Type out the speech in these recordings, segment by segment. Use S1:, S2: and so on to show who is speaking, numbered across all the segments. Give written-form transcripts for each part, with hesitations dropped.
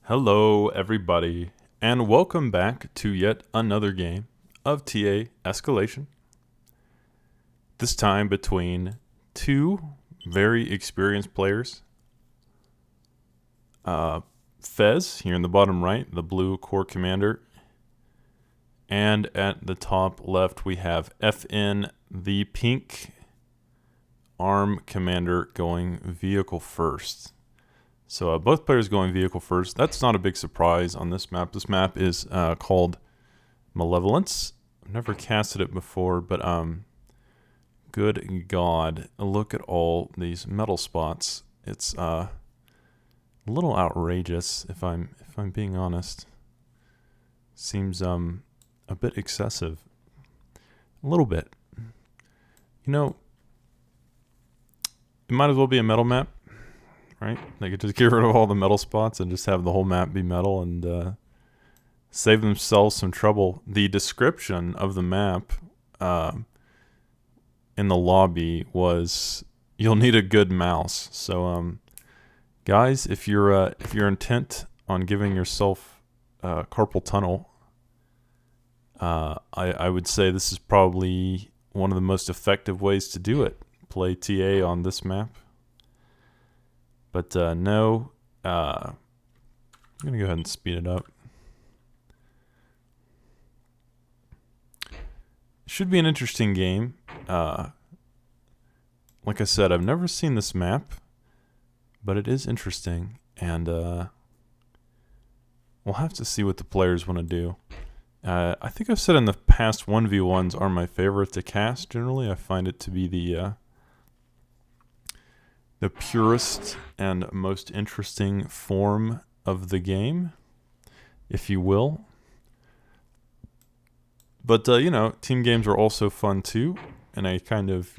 S1: Hello, everybody, and welcome back to yet another game of TA Escalation. This time between two very experienced players. FEZ, here in the bottom right, the blue Corps Commander. And at the top left, we have FN, the pink Arm Commander, going vehicle first. So both players going vehicle first. That's not a big surprise on this map. This map is called Malevolence. I've never casted it before, but good God, look at all these metal spots. It's a little outrageous, if I'm being honest. Seems a bit excessive. A little bit. You know, it might as well be a metal map. Right? They could just get rid of all the metal spots and just have the whole map be metal and save themselves some trouble. The description of the map in the lobby was, "You'll need a good mouse." So, guys, if you're intent on giving yourself carpal tunnel, I would say this is probably one of the most effective ways to do it. Play TA on this map. But no, I'm going to go ahead and speed it up. Should be an interesting game. Like I said, I've never seen this map, but it is interesting. And we'll have to see what the players want to do. I think I've said in the past 1v1s are my favorite to cast. Generally, I find it to be the purest and most interesting form of the game, if you will. But, team games are also fun too, in a kind of,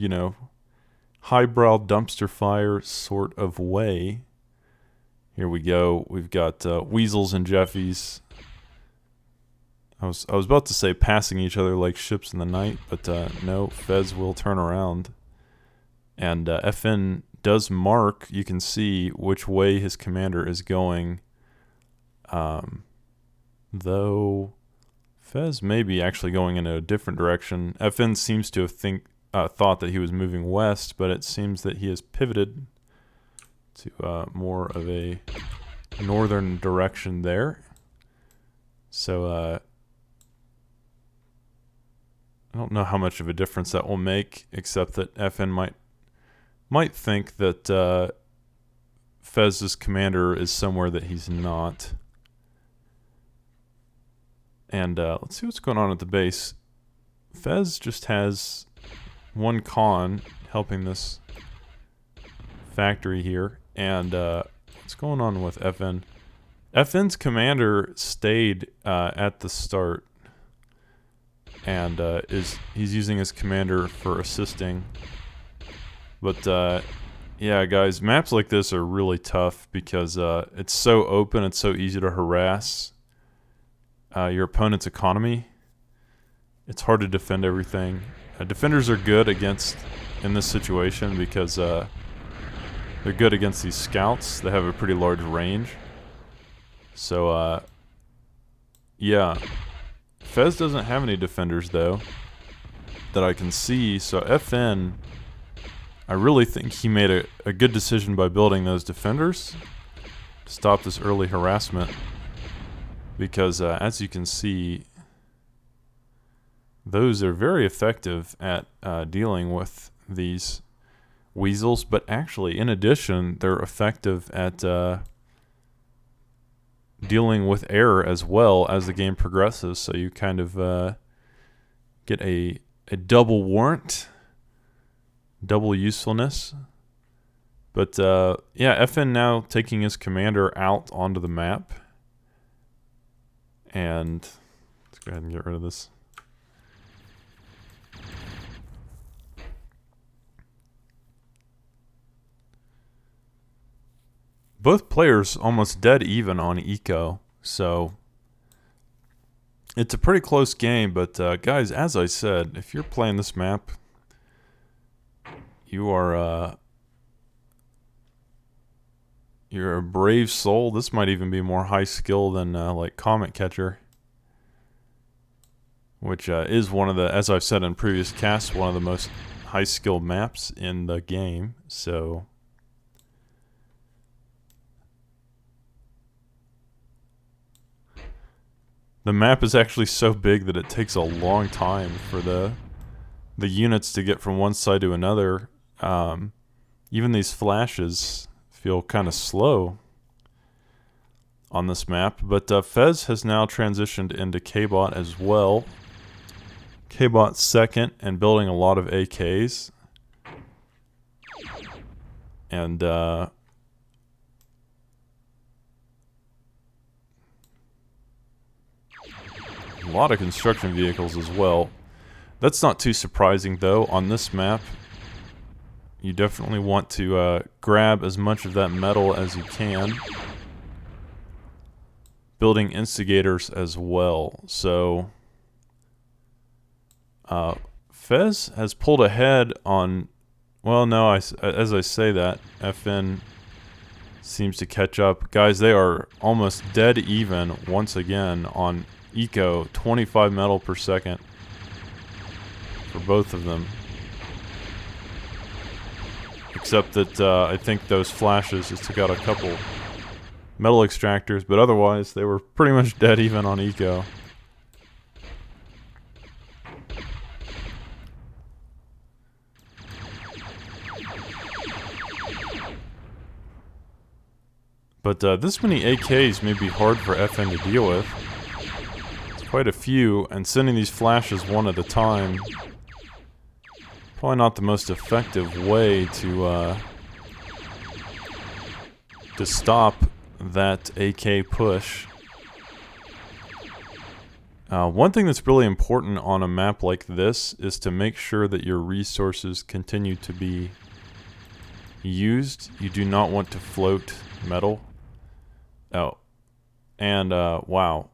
S1: highbrow dumpster fire sort of way. Here we go. We've got Weasels and Jeffies. I was about to say passing each other like ships in the night, but no, FEZ will turn around. And FN does mark, you can see which way his commander is going, though FEZ may be actually going in a different direction. FN seems to have thought that he was moving west, but it seems that he has pivoted to more of a northern direction there. So I don't know how much of a difference that will make, except that FN might think that FEZ's commander is somewhere that he's not. And let's see what's going on at the base. FEZ just has one con helping this factory here. And what's going on with FN? FN's commander stayed at the start. And he's using his commander for assisting. But, yeah, guys, maps like this are really tough because it's so open, it's so easy to harass your opponent's economy. It's hard to defend everything. Defenders are good in this situation because they're good against these scouts. They have a pretty large range. So, yeah. FEZ doesn't have any defenders, though, that I can see. So FN, I really think he made a good decision by building those defenders to stop this early harassment. Because, as you can see, those are very effective at dealing with these weasels. But actually, in addition, they're effective at dealing with air as well as the game progresses. So you kind of get a double warrant. Double usefulness. But yeah, FN now taking his commander out onto the map. And let's go ahead and get rid of this. Both players almost dead even on eco, so it's a pretty close game. But guys, as I said, if you're playing this map, you are You're a brave soul. This might even be more high skill than like Comet Catcher, which is one of the, as I've said in previous casts, one of the most high skill maps in the game. So the map is actually so big that it takes a long time for the units to get from one side to another. Even these flashes feel kind of slow on this map, but FEZ has now transitioned into K-Bot as well. K-Bot second and building a lot of AKs. And a lot of construction vehicles as well. That's not too surprising though. On this map, you definitely want to grab as much of that metal as you can. Building instigators as well. So FEZ has pulled ahead on, well, no, as I say that, FN seems to catch up. Guys, they are almost dead even once again on eco, 25 metal per second for both of them. Except that I think those flashes just took out a couple metal extractors, but otherwise they were pretty much dead even on eco. But this many AKs may be hard for FN to deal with. It's quite a few, and sending these flashes one at a time, probably not the most effective way to stop that AK push. One thing that's really important on a map like this is to make sure that your resources continue to be used. You do not want to float metal. Oh, and wow.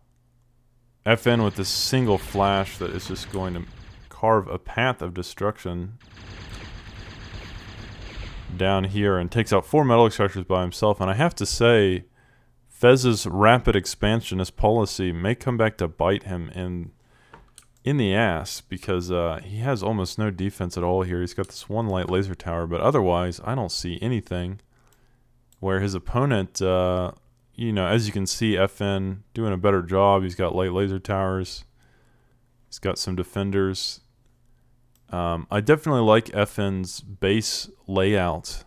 S1: FN with this single flash that is just going to carve a path of destruction down here and takes out 4 metal extractors by himself. And I have to say, FEZ's rapid expansionist policy may come back to bite him in the ass, because he has almost no defense at all here. He's got this one light laser tower, but otherwise I don't see anything. Where his opponent, you know, as you can see, FN doing a better job. He's got light laser towers. He's got some defenders. I definitely like FN's base layout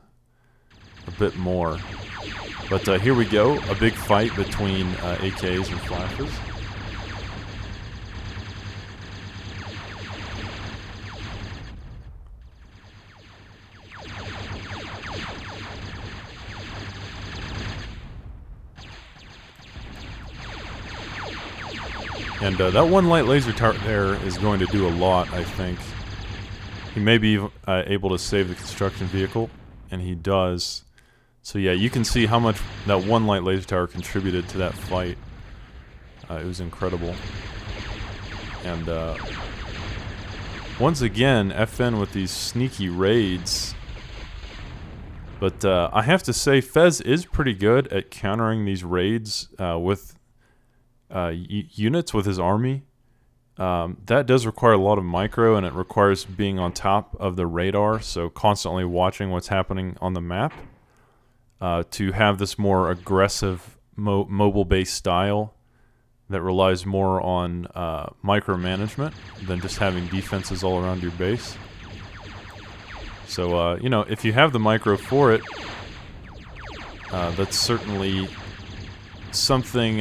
S1: a bit more. But here we go, a big fight between AKs and flashes. And that one light laser tower there is going to do a lot, I think. He may be able to save the construction vehicle, and he does. So yeah, you can see how much that one light laser tower contributed to that fight. It was incredible. And once again, FN with these sneaky raids. But I have to say, FEZ is pretty good at countering these raids with units with his army. That does require a lot of micro, and it requires being on top of the radar, so constantly watching what's happening on the map to have this more aggressive mobile-based style that relies more on micromanagement than just having defenses all around your base. So, you know, if you have the micro for it, that's certainly something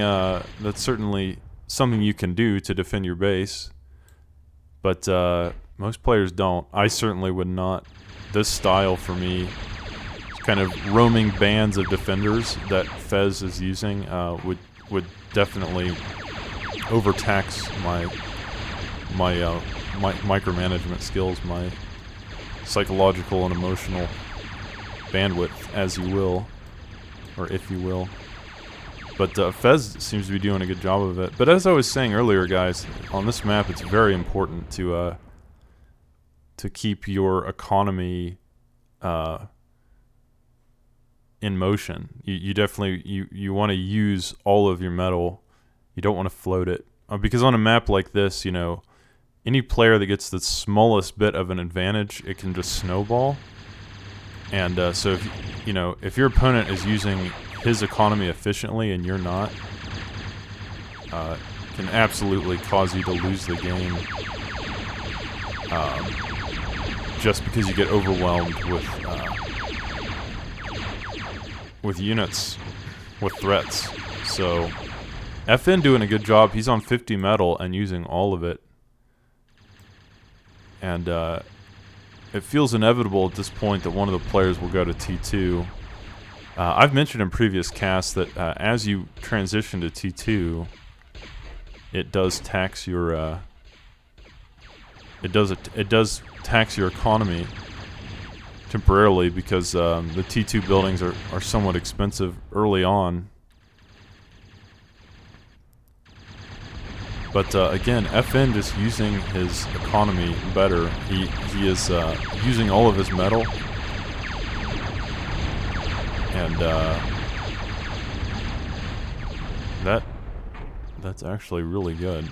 S1: you can do to defend your base, but most players don't. I certainly would not. This style for me, kind of roaming bands of defenders that FEZ is using, would definitely overtax my micromanagement skills, my psychological and emotional bandwidth, as you will, or if you will. But FEZ seems to be doing a good job of it. But as I was saying earlier, guys, on this map, it's very important to keep your economy in motion. You definitely you want to use all of your metal. You don't want to float it, because on a map like this, any player that gets the smallest bit of an advantage, it can just snowball. And so if your opponent is using his economy efficiently and you're not, can absolutely cause you to lose the game. Just because you get overwhelmed with units, with threats. So FN doing a good job. He's on 50 metal and using all of it. And it feels inevitable at this point that one of the players will go to T2. I've mentioned in previous casts that as you transition to T2, it does tax your it does tax your economy temporarily, because the T2 buildings are somewhat expensive early on. But again, FN just using his economy better. He is using all of his metal, and that's actually really good.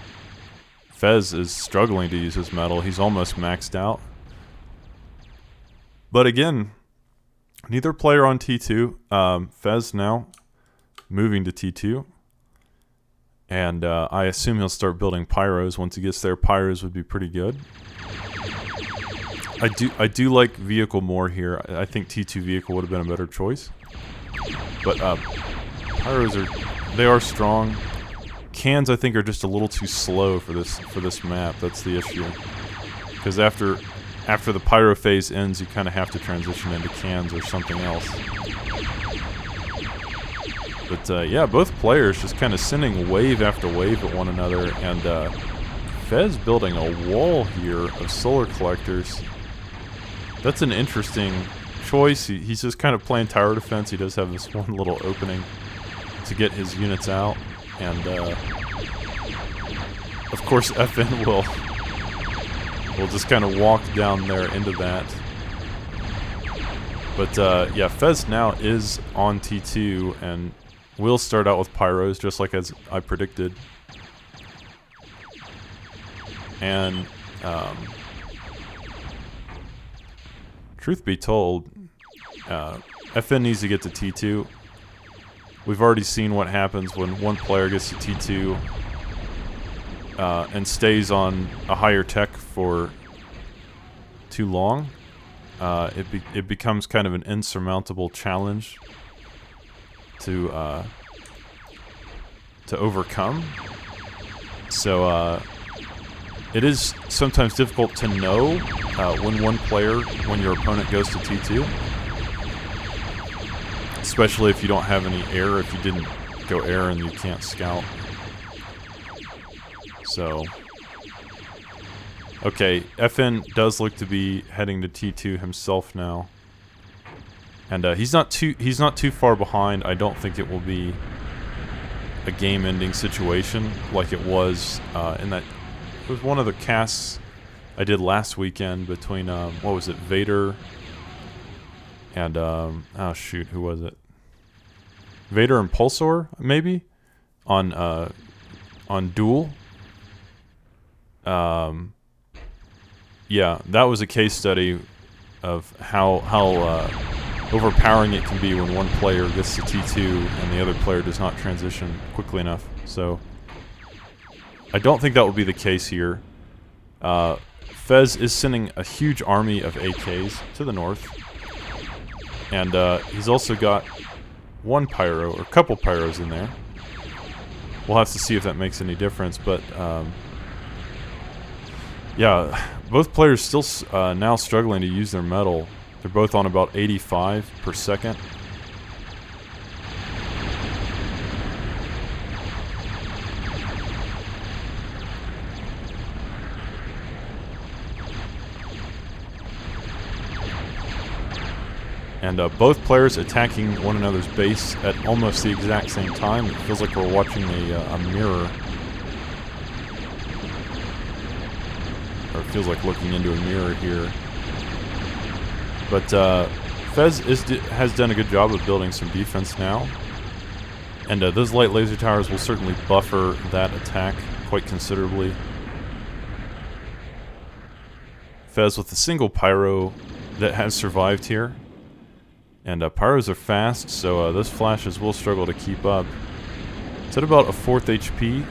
S1: FEZ is struggling to use his metal. He's almost maxed out. But again, neither player on T2. FEZ now moving to T2. And I assume he'll start building pyros. Once he gets there, pyros would be pretty good. I do like vehicle more here. I think T2 vehicle would have been a better choice. But pyros are strong. Cans, I think, are just a little too slow for this map. That's the issue. Because after the pyro phase ends, you kind of have to transition into cans or something else. But yeah, both players just kind of sending wave after wave at one another, and FEZ building a wall here of solar collectors. That's an interesting choice. He's just kind of playing tower defense. He does have this one little opening to get his units out, and of course FN will just kind of walk down there into that. But yeah, FEZ now is on T2 and will start out with pyros, just like as I predicted. And truth be told, FN needs to get to T2. We've already seen what happens when one player gets to T2 and stays on a higher tech for too long. It becomes kind of an insurmountable challenge to overcome. So it is sometimes difficult to know when your opponent goes to T2, especially if you don't have any air. If you didn't go air and you can't scout. So okay, FN does look to be heading to T2 himself now. And he's not too far behind. I don't think it will be a game-ending situation like it was in that. It was one of the casts I did last weekend between what was it, Vader and oh shoot, who was it? Vader and Pulsar, maybe, on Duel. Yeah, that was a case study of how overpowering it can be when one player gets to T2 and the other player does not transition quickly enough. So I don't think that will be the case here. FEZ is sending a huge army of AKs to the north, and he's also got one pyro, or a couple pyros in there. We'll have to see if that makes any difference, but yeah, both players still now struggling to use their metal. They're both on about 85 per second. And both players attacking one another's base at almost the exact same time. It feels like we're watching a mirror. Or it feels like looking into a mirror here. But FEZ has done a good job of building some defense now. And those light laser towers will certainly buffer that attack quite considerably. FEZ with a single pyro that has survived here. And pyros are fast, so those flashes will struggle to keep up. It's at about a 4th HP.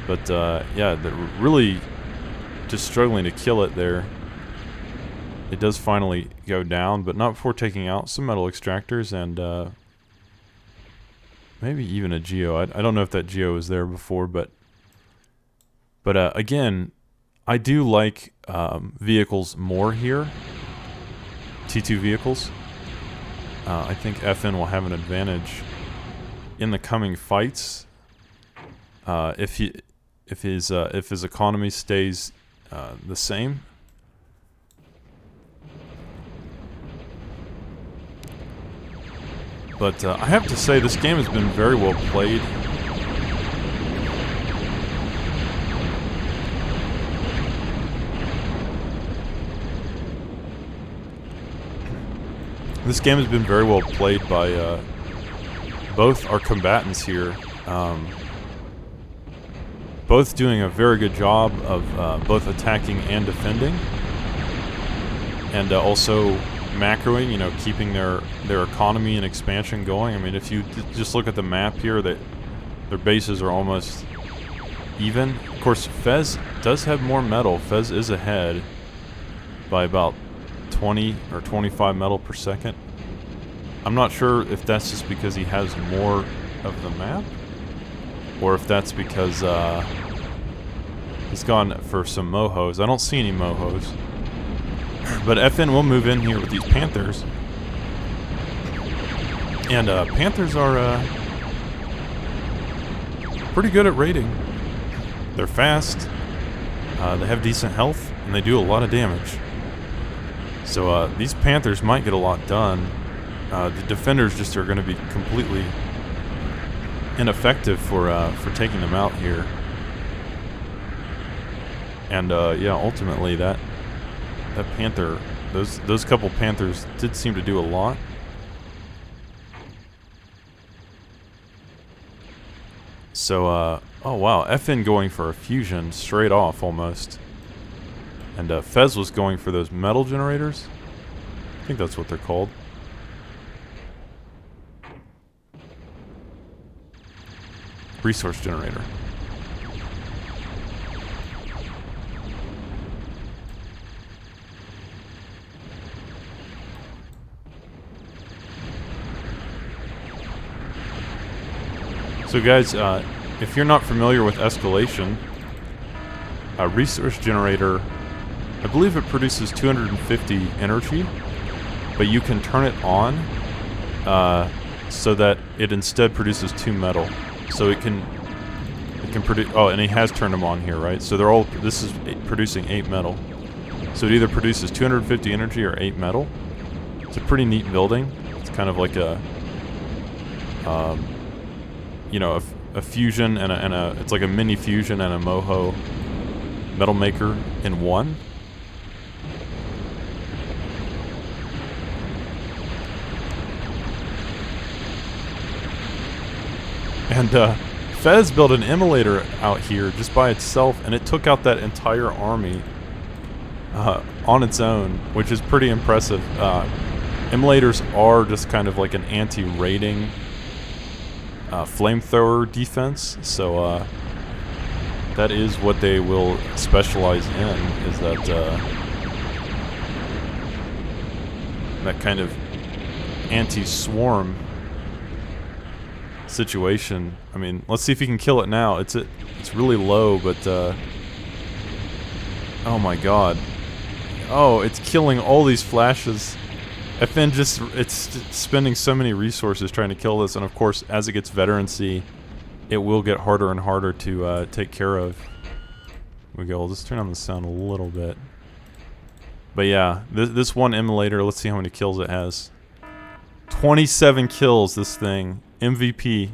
S1: But yeah, they're really just struggling to kill it there. It does finally go down, but not before taking out some metal extractors and maybe even a Geo. I don't know if that Geo was there before, but again, I do like vehicles more here. T2 vehicles. I think FN will have an advantage in the coming fights if his economy stays the same. But I have to say, this game has been very well played. This game has been very well played by both our combatants here. Both doing a very good job of both attacking and defending. And also macroing, you know, keeping their economy and expansion going. I mean, if you just look at the map here, that their bases are almost even. Of course, FEZ does have more metal. FEZ is ahead by about 20 or 25 metal per second. I'm not sure if that's just because he has more of the map, or if that's because he's gone for some mohos. I don't see any mohos. But FN will move in here with these Panthers. And Panthers are pretty good at raiding. They're fast, they have decent health, and they do a lot of damage. So these Panthers might get a lot done. The defenders just are going to be completely ineffective for taking them out here. And yeah, ultimately that Panther, those couple Panthers did seem to do a lot. So oh wow, FN going for a fusion straight off almost. And FEZ was going for those metal generators. I think that's what they're called. Resource generator. So guys, if you're not familiar with escalation, a resource generator, I believe it produces 250 energy, but you can turn it on so that it instead produces 2 metal. So it can produce. Oh, and he has turned them on here, right? So they're all. This is producing 8 metal. So it either produces 250 energy or 8 metal. It's a pretty neat building. It's kind of like a, you know, a fusion and a. It's like a mini fusion and a moho metal maker in one. And FEZ built an immolator out here just by itself, and it took out that entire army on its own, which is pretty impressive. Immolators are just kind of like an anti-raiding flamethrower defense, so that is what they will specialize in, is that that kind of anti-swarm situation. I mean, let's see if he can kill it now. It's really low, but oh my god. Oh, it's killing all these flashes. FN it's spending so many resources trying to kill this, and of course, as it gets veterancy, it will get harder and harder to take care of. Here we go. We'll just turn on the sound a little bit. But yeah, this one immolator, let's see how many kills it has. 27 kills, this thing. MVP.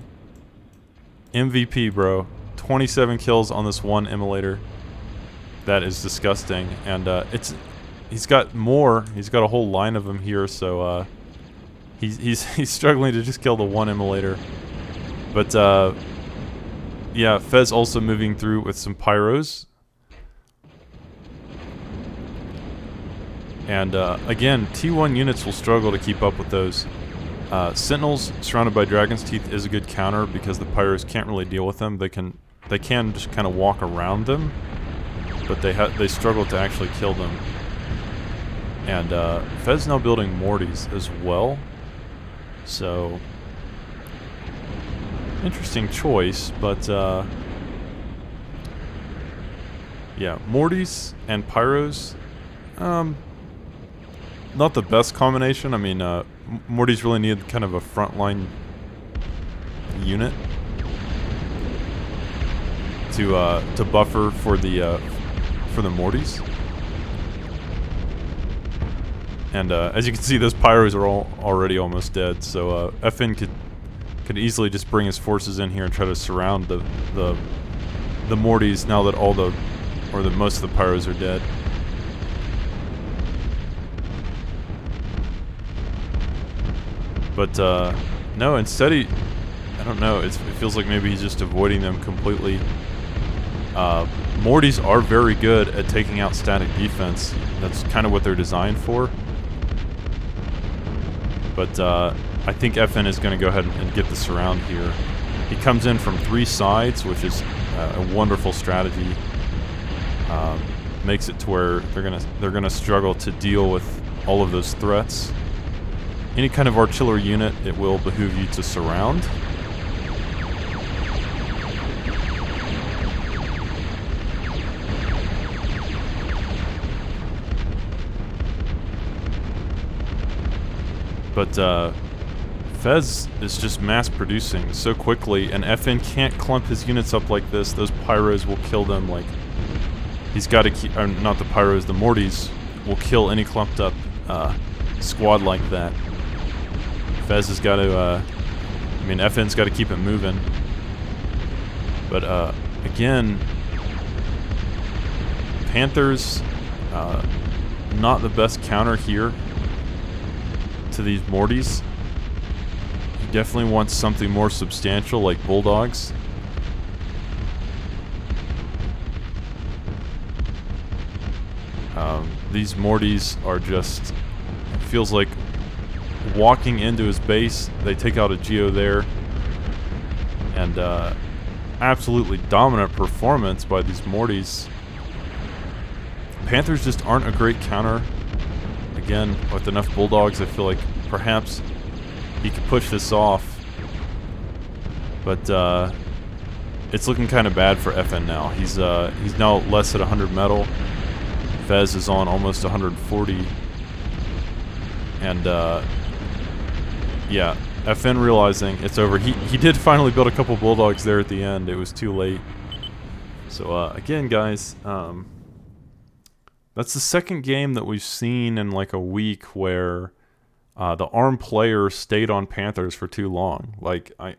S1: MVP, bro. 27 kills on this one immolator. That is disgusting. And he's got more. He's got a whole line of them here, so he's struggling to just kill the one immolator. But yeah, FEZ also moving through with some pyros. And again, T1 units will struggle to keep up with those. Sentinels surrounded by Dragon's Teeth is a good counter because the pyros can't really deal with them. They can just kind of walk around them, but they struggle to actually kill them. And FEZ now building Mortys as well, so interesting choice. But yeah, Mortys and pyros, not the best combination. I mean, Mortys really need kind of a frontline unit to buffer for the Mortys. And as you can see, those pyros are already almost dead. So FN could easily just bring his forces in here and try to surround the Mortys now that most of the pyros are dead. But no, instead I don't know, it feels like maybe he's just avoiding them completely. Mortys are very good at taking out static defense. That's kind of what they're designed for. But I think FN is going to go ahead and get the surround here. He comes in from 3 sides, which is a wonderful strategy. Makes it to where they're gonna struggle to deal with all of those threats. Any kind of artillery unit, it will behoove you to surround. But FEZ is just mass producing so quickly, and FN can't clump his units up like this. Those pyros will kill them. Like, he's got to keep, not the pyros, the Mortys will kill any clumped up squad like that. FEZ has got to, I mean, FN's got to keep it moving. But again, Panthers, not the best counter here to these Mortys. He definitely wants something more substantial like Bulldogs. These Mortys are just, it feels like walking into his base. They take out a Geo there, and absolutely dominant performance by these Mortys. Panthers just aren't a great counter. Again, with enough Bulldogs, I feel like perhaps he could push this off. But it's looking kind of bad for FN now. He's now less at 100 metal. FEZ is on almost 140. And yeah, FN realizing it's over. He did finally build a couple Bulldogs there at the end. It was too late. So again, guys, that's the second game that we've seen in like a week where the ARM player stayed on Panthers for too long. Like, I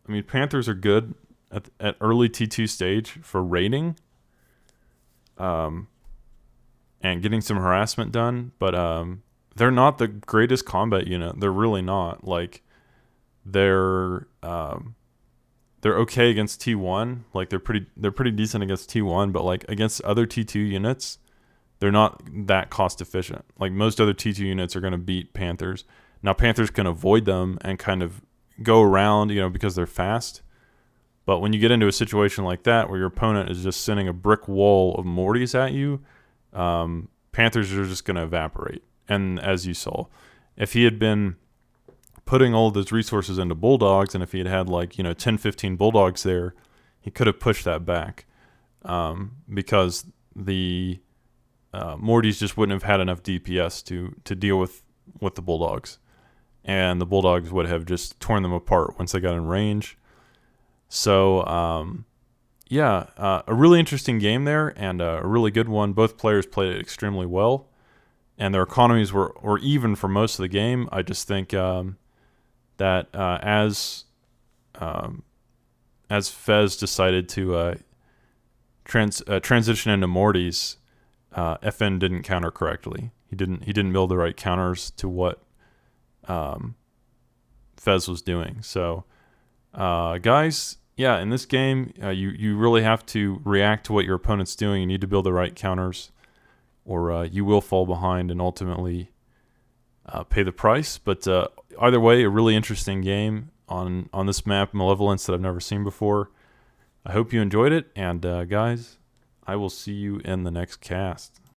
S1: mean, Panthers are good at early T2 stage for raiding, and getting some harassment done, but they're not the greatest combat unit. They're really not. Like, they're okay against T1. Like, they're pretty decent against T1, but like against other T2 units, they're not that cost efficient. Like, most other T2 units are going to beat Panthers. Now, Panthers can avoid them and kind of go around, because they're fast. But when you get into a situation like that where your opponent is just sending a brick wall of Mortys at you, Panthers are just going to evaporate. And as you saw, if he had been putting all of those resources into Bulldogs, and if he had had like 10, 15 Bulldogs there, he could have pushed that back, because the Mortys just wouldn't have had enough DPS to deal with the Bulldogs, and the Bulldogs would have just torn them apart once they got in range. So yeah, a really interesting game there, and a really good one. Both players played it extremely well, and their economies were even for most of the game. I just think that as FEZ decided to transition into Mortys, FN didn't counter correctly. He didn't build the right counters to what FEZ was doing. So, guys, yeah, in this game, you really have to react to what your opponent's doing. You need to build the right counters, or you will fall behind and ultimately pay the price. But either way, a really interesting game on this map, Malevolence, that I've never seen before. I hope you enjoyed it, and guys, I will see you in the next cast.